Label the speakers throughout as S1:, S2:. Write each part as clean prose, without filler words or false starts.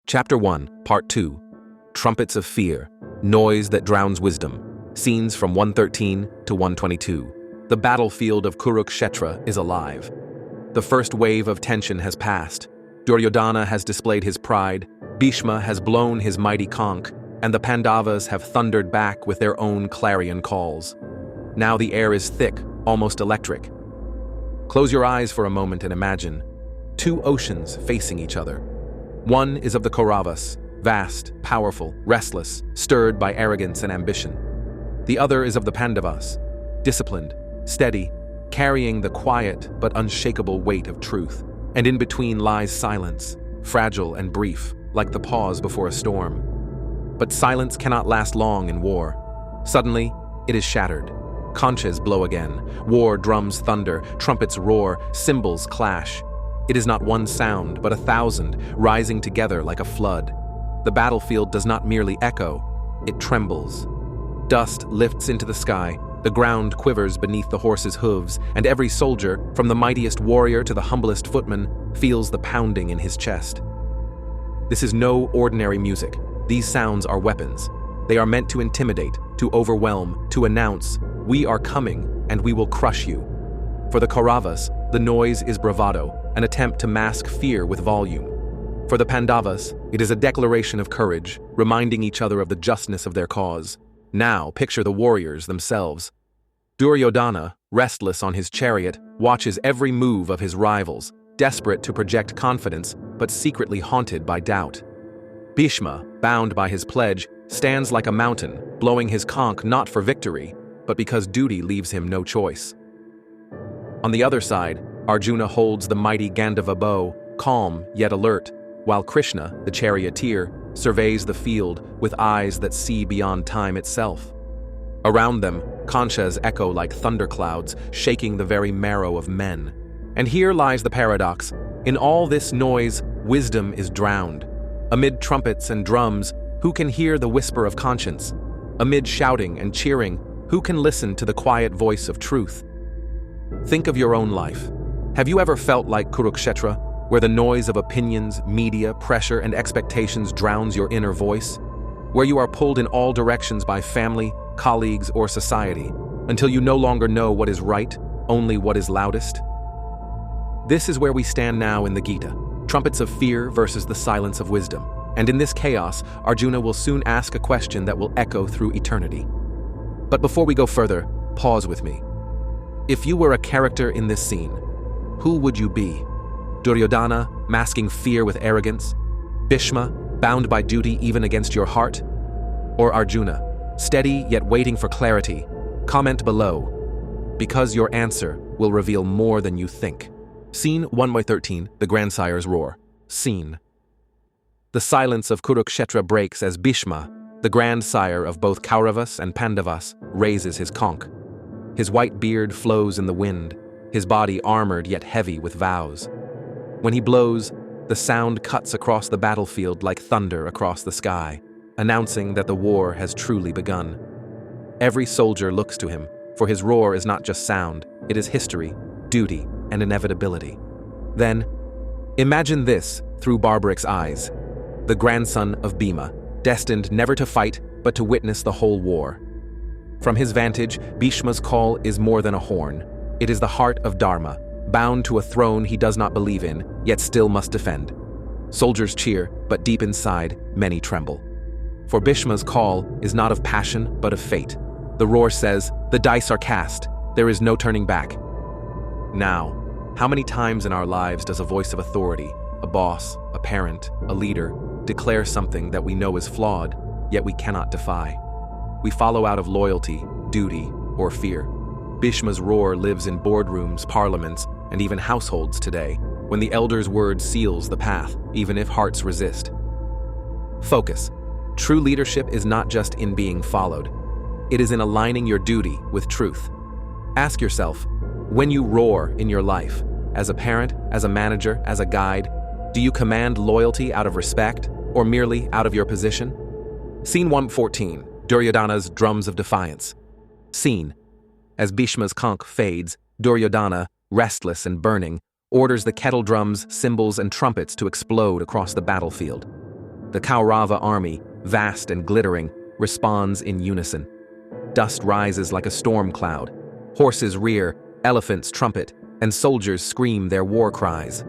S1: Chapter 1, Part 2, Trumpets of Fear, Noise that Drowns Wisdom, scenes from 113 to 122. The battlefield of Kurukshetra is alive. The first wave of tension has passed. Duryodhana has displayed his pride, Bhishma has blown his mighty conch, and the Pandavas have thundered back with their own clarion calls. Now the air is thick, almost electric. Close your eyes for a moment and imagine two oceans facing each other. One is of the Kauravas, vast, powerful, restless, stirred by arrogance and ambition. The other is of the Pandavas, disciplined, steady, carrying the quiet but unshakable weight of truth. And in between lies silence, fragile and brief, like the pause before a storm. But silence cannot last long in war. Suddenly, it is shattered. Conches blow again, war drums thunder, trumpets roar, cymbals clash. It is not one sound, but 1,000, rising together like a flood. The battlefield does not merely echo, it trembles. Dust lifts into the sky, the ground quivers beneath the horse's hooves, and every soldier, from the mightiest warrior to the humblest footman, feels the pounding in his chest. This is no ordinary music. These sounds are weapons. They are meant to intimidate, to overwhelm, to announce, "We are coming, and we will crush you." For the Kauravas, the noise is bravado, an attempt to mask fear with volume. For the Pandavas, it is a declaration of courage, reminding each other of the justness of their cause. Now, picture the warriors themselves. Duryodhana, restless on his chariot, watches every move of his rivals, desperate to project confidence, but secretly haunted by doubt. Bhishma, bound by his pledge, stands like a mountain, blowing his conch not for victory, but because duty leaves him no choice. On the other side, Arjuna holds the mighty Gandhava bow, calm yet alert, while Krishna, the charioteer, surveys the field with eyes that see beyond time itself. Around them, conches echo like thunderclouds, shaking the very marrow of men. And here lies the paradox. In all this noise, wisdom is drowned. Amid trumpets and drums, who can hear the whisper of conscience? Amid shouting and cheering, who can listen to the quiet voice of truth? Think of your own life. Have you ever felt like Kurukshetra, where the noise of opinions, media, pressure, and expectations drowns your inner voice? Where you are pulled in all directions by family, colleagues, or society, until you no longer know what is right, only what is loudest? This is where we stand now in the Gita, Trumpets of Fear versus the silence of wisdom. And in this chaos, Arjuna will soon ask a question that will echo through eternity. But before we go further, pause with me. If you were a character in this scene, who would you be? Duryodhana, masking fear with arrogance? Bhishma, bound by duty even against your heart? Or Arjuna, steady yet waiting for clarity? Comment below, because your answer will reveal more than you think. Scene 1/13, the grandsire's roar. Scene. The silence of Kurukshetra breaks as Bhishma, the grandsire of both Kauravas and Pandavas, raises his conch. His white beard flows in the wind, his body armored yet heavy with vows. When he blows, the sound cuts across the battlefield like thunder across the sky, announcing that the war has truly begun. Every soldier looks to him, for his roar is not just sound, it is history, duty, and inevitability. Then, imagine this through Barbaric's eyes, the grandson of Bhima, destined never to fight but to witness the whole war. From his vantage, Bhishma's call is more than a horn. It is the heart of Dharma, bound to a throne he does not believe in, yet still must defend. Soldiers cheer, but deep inside, many tremble. For Bhishma's call is not of passion, but of fate. The roar says, "The dice are cast, there is no turning back." Now, how many times in our lives does a voice of authority, a boss, a parent, a leader, declare something that we know is flawed, yet we cannot defy? We follow out of loyalty, duty, or fear. Bhishma's roar lives in boardrooms, parliaments, and even households today, when the elder's word seals the path, even if hearts resist. Focus. True leadership is not just in being followed. It is in aligning your duty with truth. Ask yourself, when you roar in your life, as a parent, as a manager, as a guide, do you command loyalty out of respect, or merely out of your position? Scene 114, Duryodhana's drums of defiance. Scene. As Bhishma's conch fades, Duryodhana, restless and burning, orders the kettle drums, cymbals, and trumpets to explode across the battlefield. The Kaurava army, vast and glittering, responds in unison. Dust rises like a storm cloud. Horses rear, elephants trumpet, and soldiers scream their war cries.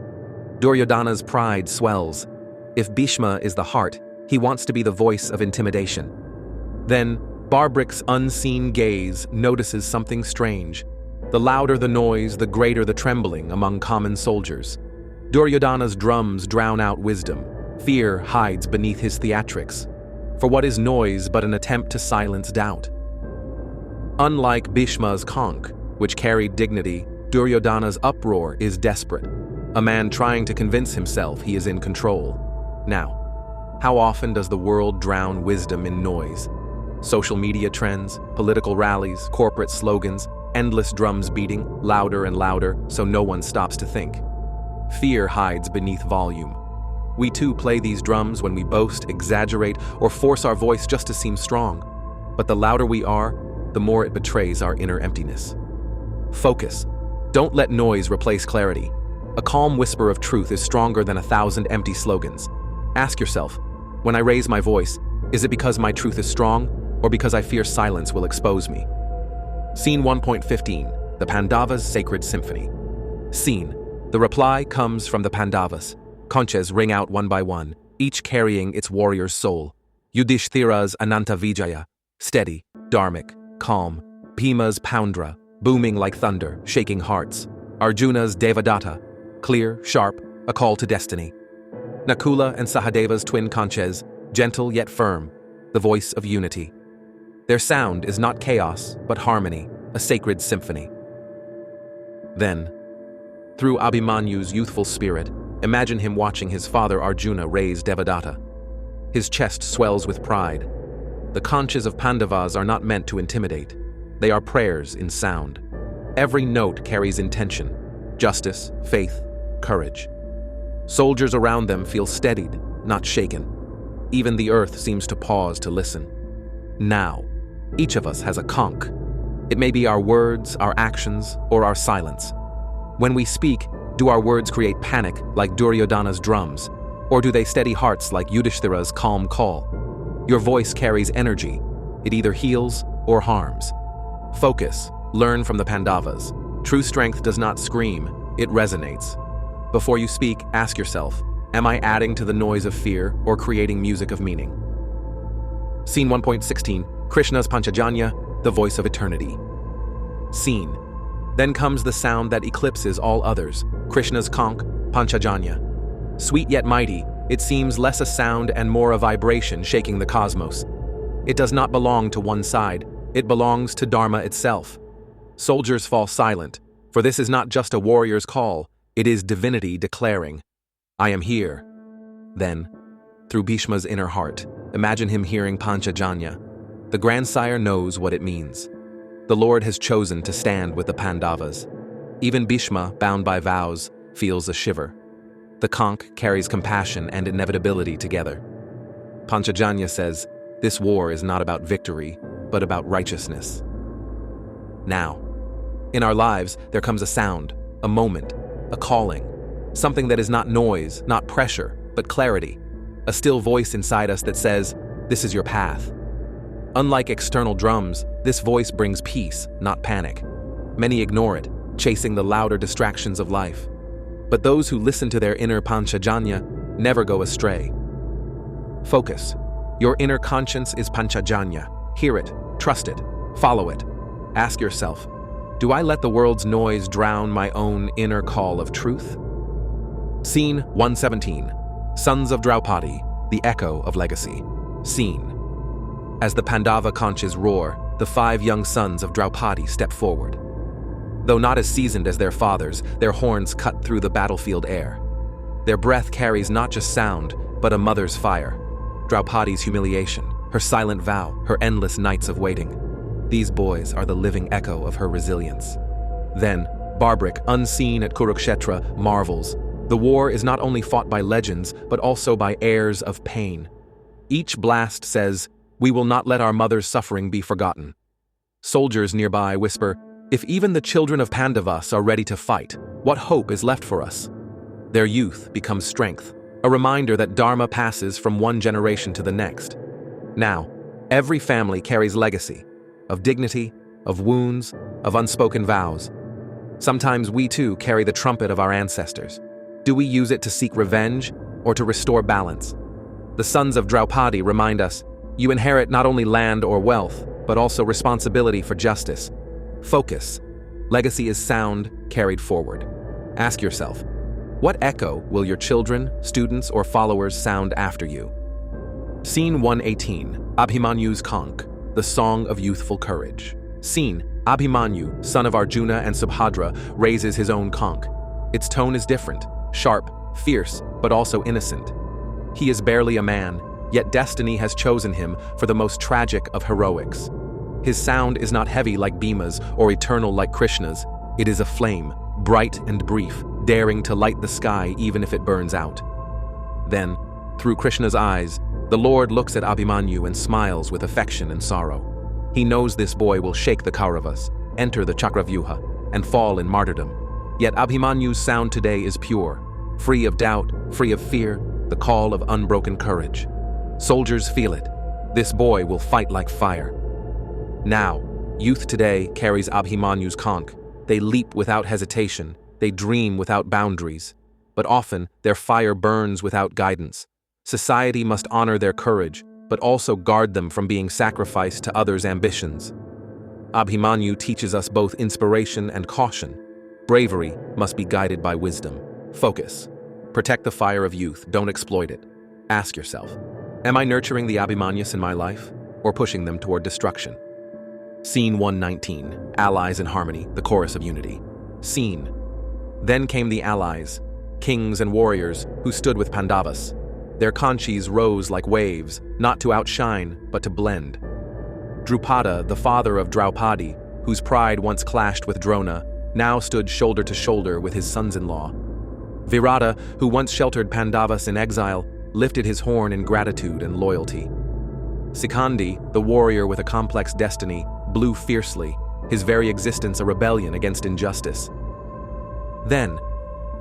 S1: Duryodhana's pride swells. If Bhishma is the heart, he wants to be the voice of intimidation. Then, Barbrik's unseen gaze notices something strange. The louder the noise, the greater the trembling among common soldiers. Duryodhana's drums drown out wisdom. Fear hides beneath his theatrics. For what is noise but an attempt to silence doubt? Unlike Bhishma's conch, which carried dignity, Duryodhana's uproar is desperate. A man trying to convince himself he is in control. Now, how often does the world drown wisdom in noise? Social media trends, political rallies, corporate slogans, endless drums beating, louder and louder, so no one stops to think. Fear hides beneath volume. We too play these drums when we boast, exaggerate, or force our voice just to seem strong. But the louder we are, the more it betrays our inner emptiness. Focus. Don't let noise replace clarity. A calm whisper of truth is stronger than 1,000 empty slogans. Ask yourself, when I raise my voice, is it because my truth is strong, or because I fear silence will expose me? Scene 1.15, the Pandavas' Sacred Symphony. Scene. The reply comes from the Pandavas. Conches ring out one by one, each carrying its warrior's soul. Yudhishthira's Ananta Vijaya, steady, dharmic, calm. Bhima's Poundra, booming like thunder, shaking hearts. Arjuna's Devadatta, clear, sharp, a call to destiny. Nakula and Sahadeva's twin conches, gentle yet firm, the voice of unity. Their sound is not chaos, but harmony, a sacred symphony. Then, through Abhimanyu's youthful spirit, imagine him watching his father Arjuna raise Devadatta. His chest swells with pride. The conches of Pandavas are not meant to intimidate. They are prayers in sound. Every note carries intention, justice, faith, courage. Soldiers around them feel steadied, not shaken. Even the earth seems to pause to listen. Now, each of us has a conch. It may be our words, our actions, or our silence. When we speak, do our words create panic like Duryodhana's drums, or do they steady hearts like Yudhishthira's calm call? Your voice carries energy. It either heals or harms. Focus. Learn from the Pandavas. True strength does not scream, it resonates. Before you speak, ask yourself, am I adding to the noise of fear or creating music of meaning? Scene 1.16, Krishna's Panchajanya, the voice of eternity. Scene. Then comes the sound that eclipses all others, Krishna's conch, Panchajanya. Sweet yet mighty, it seems less a sound and more a vibration shaking the cosmos. It does not belong to one side, it belongs to Dharma itself. Soldiers fall silent, for this is not just a warrior's call, it is divinity declaring, I am here. Then, through Bhishma's inner heart, imagine him hearing Panchajanya. The grandsire knows what it means. The Lord has chosen to stand with the Pandavas. Even Bhishma, bound by vows, feels a shiver. The conch carries compassion and inevitability together. Panchajanya says, this war is not about victory, but about righteousness. Now, in our lives, there comes a sound, a moment, a calling, something that is not noise, not pressure, but clarity, a still voice inside us that says, this is your path. Unlike external drums, this voice brings peace, not panic. Many ignore it, chasing the louder distractions of life. But those who listen to their inner Panchajanya never go astray. Focus. Your inner conscience is Panchajanya. Hear it, trust it, follow it. Ask yourself, do I let the world's noise drown my own inner call of truth? Scene 117. Sons of Draupadi, the echo of legacy. Scene. As the Pandava conches roar, the 5 young sons of Draupadi step forward. Though not as seasoned as their fathers, their horns cut through the battlefield air. Their breath carries not just sound, but a mother's fire. Draupadi's humiliation, her silent vow, her endless nights of waiting. These boys are the living echo of her resilience. Then, Barbrik, unseen at Kurukshetra, marvels. The war is not only fought by legends, but also by heirs of pain. Each blast says, we will not let our mother's suffering be forgotten. Soldiers nearby whisper, if even the children of Pandavas are ready to fight, what hope is left for us? Their youth becomes strength. a reminder that Dharma passes from one generation to the next. Now, every family carries legacy of dignity, of wounds, of unspoken vows. Sometimes we too carry the trumpet of our ancestors. Do we use it to seek revenge or to restore balance? The sons of Draupadi remind us, you inherit not only land or wealth, but also responsibility for justice. Focus. Legacy is sound, carried forward. Ask yourself, what echo will your children, students, or followers sound after you? Scene 118, Abhimanyu's Conch, the Song of Youthful Courage. Scene, Abhimanyu, son of Arjuna and Subhadra, raises his own conch. Its tone is different, sharp, fierce, but also innocent. He is barely a man, yet destiny has chosen him for the most tragic of heroics. His sound is not heavy like Bhima's or eternal like Krishna's. It is a flame, bright and brief, daring to light the sky even if it burns out. Then, through Krishna's eyes, the Lord looks at Abhimanyu and smiles with affection and sorrow. He knows this boy will shake the Kauravas, enter the Chakravyuha, and fall in martyrdom. Yet Abhimanyu's sound today is pure, free of doubt, free of fear, the call of unbroken courage. Soldiers feel it. This boy will fight like fire. Now, youth today carries Abhimanyu's conch. They leap without hesitation. They dream without boundaries. But often, their fire burns without guidance. Society must honor their courage, but also guard them from being sacrificed to others' ambitions. Abhimanyu teaches us both inspiration and caution. Bravery must be guided by wisdom. Focus. Protect the fire of youth, don't exploit it. Ask yourself, am I nurturing the Abhimanyus in my life, or pushing them toward destruction? Scene 119, Allies in Harmony, the Chorus of Unity. Scene. Then came the allies, kings and warriors who stood with Pandavas. Their conches rose like waves, not to outshine, but to blend. Drupada, the father of Draupadi, whose pride once clashed with Drona, now stood shoulder to shoulder with his sons-in-law. Virata, who once sheltered Pandavas in exile, lifted his horn in gratitude and loyalty. Sikandi, the warrior with a complex destiny, blew fiercely, his very existence a rebellion against injustice. Then,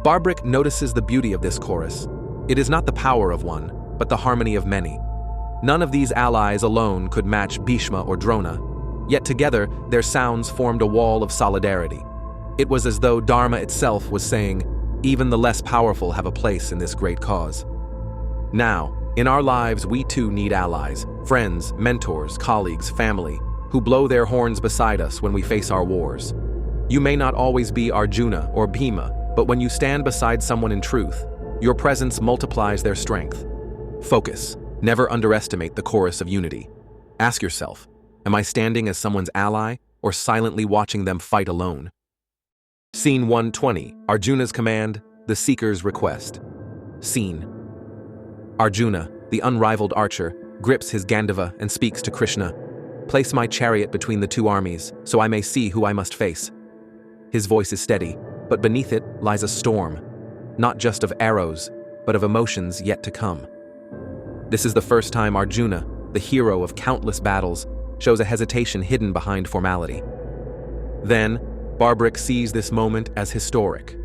S1: Barbaric notices the beauty of this chorus. It is not the power of one, but the harmony of many. None of these allies alone could match Bhishma or Drona, yet together their sounds formed a wall of solidarity. It was as though Dharma itself was saying, even the less powerful have a place in this great cause. Now, in our lives we too need allies, friends, mentors, colleagues, family, who blow their horns beside us when we face our wars. You may not always be Arjuna or Bhima, but when you stand beside someone in truth, your presence multiplies their strength. Focus. Never underestimate the chorus of unity. Ask yourself, am I standing as someone's ally or silently watching them fight alone? Scene 120, Arjuna's command, the seeker's request. Scene. Arjuna, the unrivaled archer, grips his Gandava and speaks to Krishna. Place my chariot between the two armies, so I may see who I must face. His voice is steady, but beneath it lies a storm, not just of arrows, but of emotions yet to come. This is the first time Arjuna, the hero of countless battles, shows a hesitation hidden behind formality. Then, Barbaric sees this moment as historic.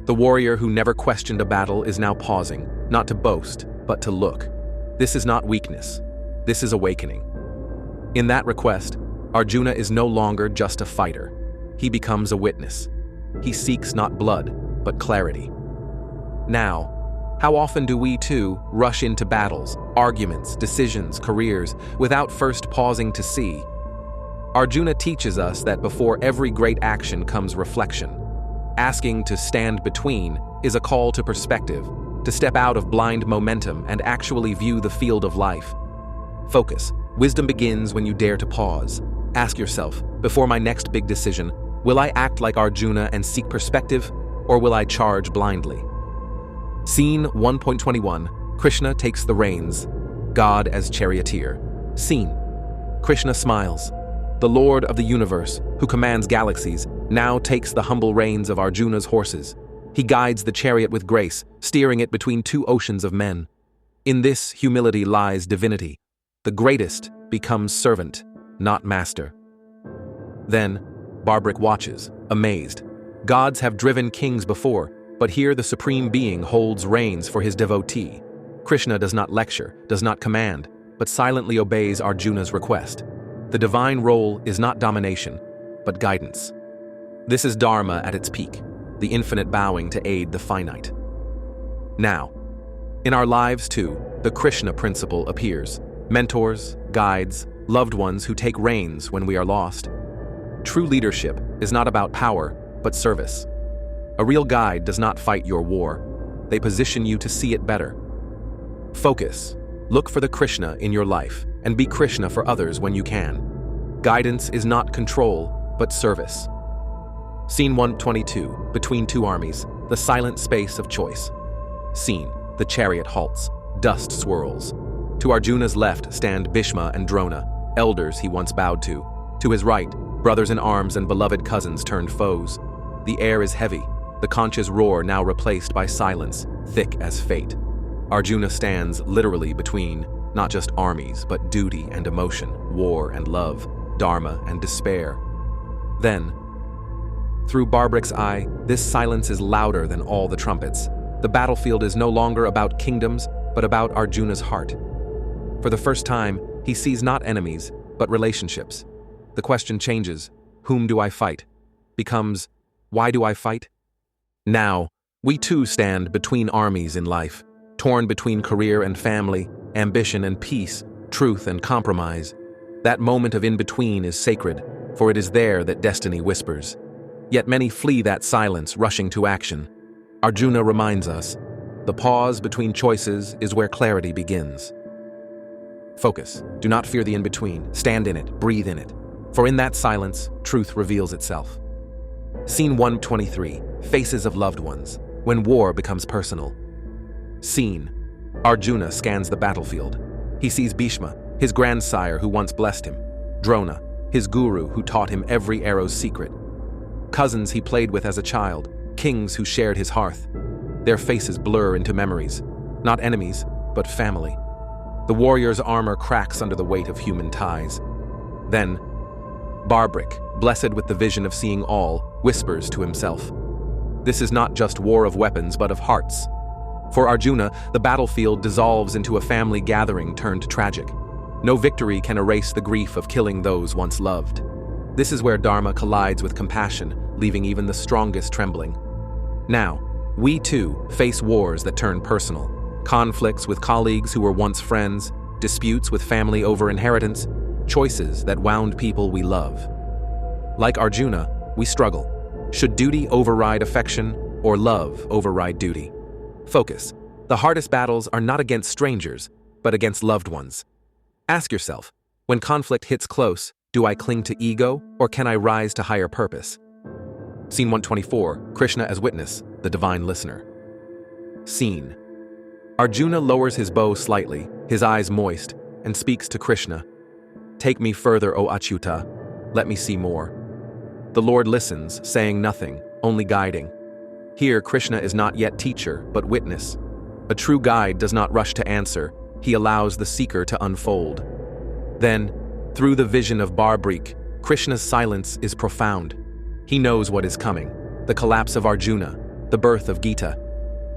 S1: The warrior who never questioned a battle is now pausing, not to boast, but to look. This is not weakness. This is awakening. In that request, Arjuna is no longer just a fighter. He becomes a witness. He seeks not blood, but clarity. Now, how often do we too rush into battles, arguments, decisions, careers, without first pausing to see? Arjuna teaches us that before every great action comes reflection. Asking to stand between is a call to perspective, to step out of blind momentum and actually view the field of life. Focus. Wisdom begins when you dare to pause. Ask yourself, before my next big decision, will I act like Arjuna and seek perspective, or will I charge blindly? Scene 1.21, Krishna takes the reins, God as charioteer. Scene. Krishna smiles. The Lord of the universe, who commands galaxies, now takes the humble reins of Arjuna's horses. He guides the chariot with grace, steering it between two oceans of men. In this humility lies divinity. The greatest becomes servant, not master. Then, Barbaric watches, amazed. Gods have driven kings before, But here the Supreme Being holds reins for his devotee. Krishna does not lecture, does not command, but silently obeys Arjuna's request. The divine role is not domination, but guidance. This is Dharma at its peak, the infinite bowing to aid the finite. Now, in our lives too, the Krishna principle appears. Mentors, guides, loved ones who take reins when we are lost. True leadership is not about power, but service. A real guide does not fight your war. They position you to see it better. Focus. Look for the Krishna in your life and be Krishna for others when you can. Guidance is not control, but service. Scene 122, between two armies, the silent space of choice. Scene, the chariot halts, dust swirls. To Arjuna's left stand Bhishma and Drona, elders he once bowed to. To his right, brothers in arms and beloved cousins turned foes. The air is heavy, the Conches roar now replaced by silence, thick as fate. Arjuna stands literally between not just armies, but duty and emotion, war and love, dharma and despair. Then, through Barbrik's eye, this silence is louder than all the trumpets. The battlefield is no longer about kingdoms, but about Arjuna's heart. For the first time, he sees not enemies, but relationships. The question changes, whom do I fight? Becomes, why do I fight? Now, we too stand between armies in life, torn between career and family, ambition and peace, truth and compromise. That moment of in-between is sacred, for it is there that destiny whispers. Yet many flee that silence, rushing to action. Arjuna reminds us, the pause between choices is where clarity begins. Focus. Do not fear the in-between. Stand in it. Breathe in it. For in that silence, truth reveals itself. Scene 123. Faces of loved ones. When war becomes personal. Scene. Arjuna scans the battlefield. He sees Bhishma, his grandsire who once blessed him. Drona, his guru who taught him every arrow's secret. Cousins he played with as a child. Kings who shared his hearth. Their faces blur into memories. Not enemies, but family. The warrior's armor cracks under the weight of human ties. Then, Barbrik, blessed with the vision of seeing all, whispers to himself. This is not just war of weapons, but of hearts. For Arjuna, the battlefield dissolves into a family gathering turned tragic. No victory can erase the grief of killing those once loved. This is where Dharma collides with compassion, leaving even the strongest trembling. Now, we too face wars that turn personal. Conflicts with colleagues who were once friends, disputes with family over inheritance, choices that wound people we love. Like Arjuna, we struggle. Should duty override affection or love override duty? Focus. The hardest battles are not against strangers, but against loved ones. Ask yourself, when conflict hits close, do I cling to ego or can I rise to higher purpose? Scene 124, Krishna as witness, the divine listener. Scene. Arjuna lowers his bow slightly, his eyes moist, and speaks to Krishna. Take me further, O Achyuta. Let me see more. The Lord listens, saying nothing, only guiding. Here, Krishna is not yet teacher, but witness. A true guide does not rush to answer, he allows the seeker to unfold. Then, through the vision of Barbrik, Krishna's silence is profound. He knows what is coming, the collapse of Arjuna, the birth of Gita.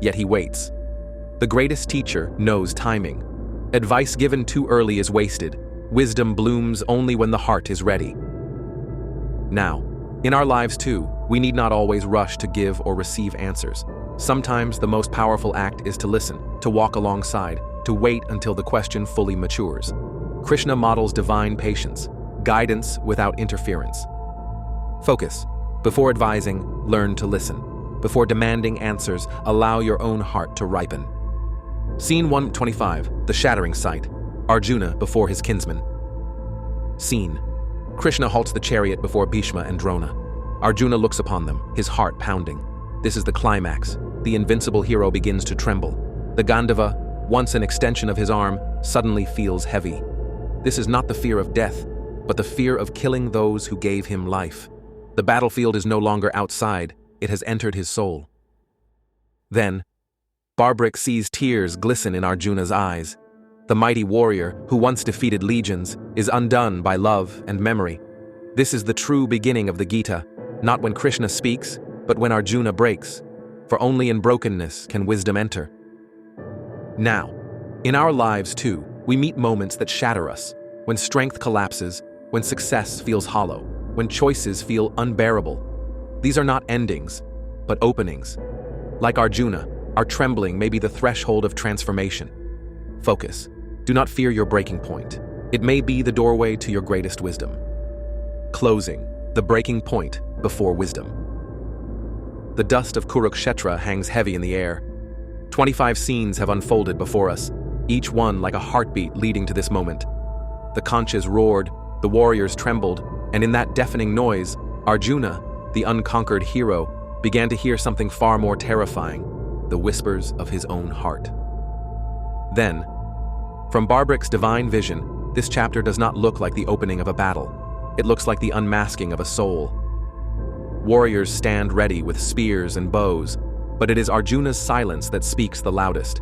S1: Yet he waits. The greatest teacher knows timing. Advice given too early is wasted. Wisdom blooms only when the heart is ready. Now, in our lives too, we need not always rush to give or receive answers. Sometimes the most powerful act is to listen, to walk alongside, to wait until the question fully matures. Krishna models divine patience, guidance without interference. Focus. Before advising, learn to listen. Before demanding answers, allow your own heart to ripen. Scene 125, the shattering sight. Arjuna before his kinsman. Scene. Krishna halts the chariot before Bhishma and Drona. Arjuna looks upon them, his heart pounding. This is the climax. The invincible hero begins to tremble. The Gandhava, once an extension of his arm, suddenly feels heavy. This is not the fear of death, but the fear of killing those who gave him life. The battlefield is no longer outside, it has entered his soul. Then, Barbrik sees tears glisten in Arjuna's eyes. The mighty warrior, who once defeated legions, is undone by love and memory. This is the true beginning of the Gita, not when Krishna speaks, but when Arjuna breaks. for only in brokenness can wisdom enter. Now, in our lives too, we meet moments that shatter us, when strength collapses, when success feels hollow, when choices feel unbearable. These are not endings, but openings. Like Arjuna, our trembling may be the threshold of transformation. Focus. Do not fear your breaking point. It may be the doorway to your greatest wisdom. Closing. The breaking point before wisdom. The dust of Kurukshetra hangs heavy in the air. 25 scenes have unfolded before us, each one like a heartbeat leading to this moment. The conches roared, the warriors trembled, and in that deafening noise, Arjuna, the unconquered hero, began to hear something far more terrifying, the whispers of his own heart. Then, from Barbrick's divine vision, this chapter does not look like the opening of a battle. It looks like the unmasking of a soul. Warriors stand ready with spears and bows, but it is Arjuna's silence that speaks the loudest.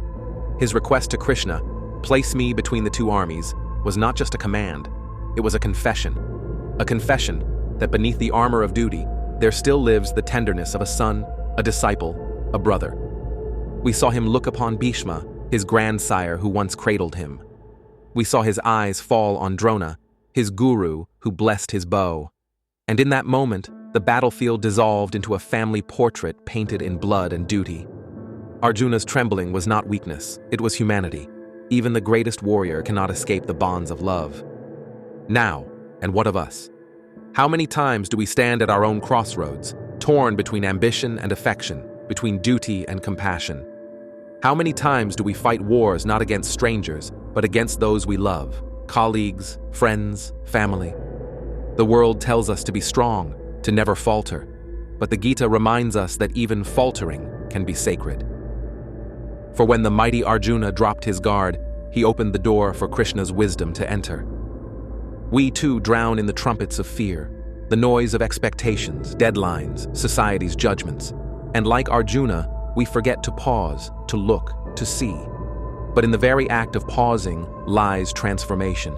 S1: His request to Krishna, "Place me between the two armies," was not just a command, it was a confession. A confession that beneath the armor of duty, there still lives the tenderness of a son, a disciple, a brother. We saw him look upon Bhishma, his grandsire who once cradled him. We saw his eyes fall on Drona, his guru who blessed his bow. And in that moment, the battlefield dissolved into a family portrait painted in blood and duty. Arjuna's trembling was not weakness, it was humanity. Even the greatest warrior cannot escape the bonds of love. Now, and what of us? How many times do we stand at our own crossroads, torn between ambition and affection, between duty and compassion? How many times do we fight wars not against strangers, but against those we love, colleagues, friends, family? The world tells us to be strong, to never falter, but the Gita reminds us that even faltering can be sacred. For when the mighty Arjuna dropped his guard, he opened the door for Krishna's wisdom to enter. We too drown in the trumpets of fear, the noise of expectations, deadlines, society's judgments. And like Arjuna, we forget to pause, to look, to see. But in the very act of pausing lies transformation.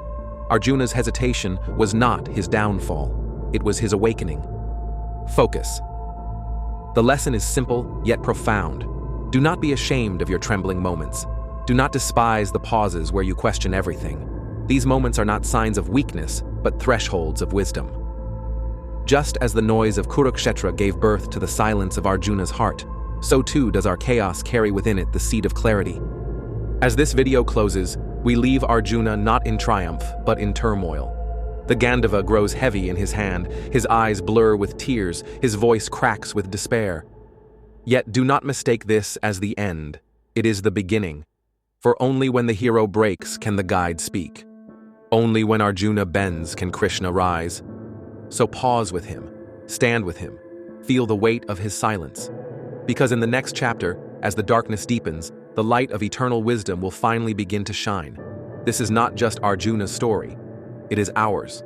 S1: Arjuna's hesitation was not his downfall, it was his awakening. Focus. The lesson is simple yet profound. Do not be ashamed of your trembling moments. Do not despise the pauses where you question everything. These moments are not signs of weakness, but thresholds of wisdom. Just as the noise of Kurukshetra gave birth to the silence of Arjuna's heart, so too does our chaos carry within it the seed of clarity. As this video closes, we leave Arjuna not in triumph, but in turmoil. The Gandava grows heavy in his hand, his eyes blur with tears, his voice cracks with despair. Yet do not mistake this as the end. It is the beginning. For only when the hero breaks can the guide speak. Only when Arjuna bends can Krishna rise. So pause with him, stand with him, feel the weight of his silence. Because in the next chapter, as the darkness deepens, the light of eternal wisdom will finally begin to shine. This is not just Arjuna's story, it is ours.